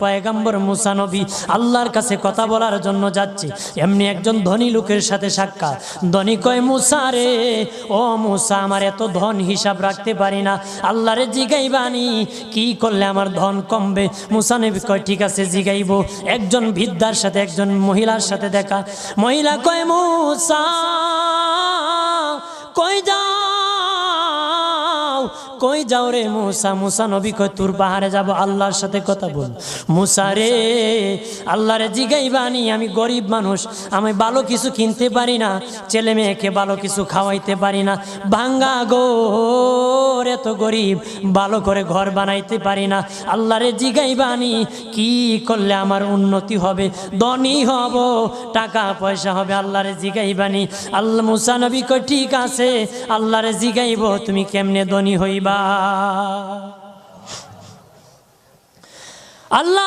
পয়গম্বর মুসা নবী আল্লাহর কাছে কথা বলার জন্য যাচ্ছে, এমনি একজন ধনী লোকের সাথে সাক্ষাৎ। ধনী কয়, মুসা রে, ও মুসা, আমার এত ধন হিসাব রাখতে পারি না, আল্লাহরে জিগাইবানি কি করলে আমার ধন কমবে? মুসা নবী কয়, ঠিক আছে জিগাইব। একজন বৃদ্ধার সাথে একজন মহিলার সাথে দেখা। মহিলা কয়, মুসা কই যাও, কই যাও রে মুসা? মুসা নবী কয়, তোর পাহাড়ে যাব, আল্লাহর সাথে কথা বল। মুসা রে, আল্লাহরে জিগাইবানি, আমি গরিব মানুষ, আমি ভালো কিছু কিনতে পারি না, ছেলে মেয়েকে ভালো কিছু খাওয়াইতে পারি না, ভাঙ্গা ঘর, এত গরিব, ভালো করে ঘর বানাইতে পারি না, আল্লাহরে জিগাইবানি কি করলে আমার উন্নতি হবে, ধনী হব, টাকা পয়সা হবে, আল্লাহরে জিগাইবানি। আল্লাহ মুসা নবী কয়, ঠিক আছে, আল্লাহরে জিগাইব, তুমি কেমনে ধনী হইবা? আল্লাহ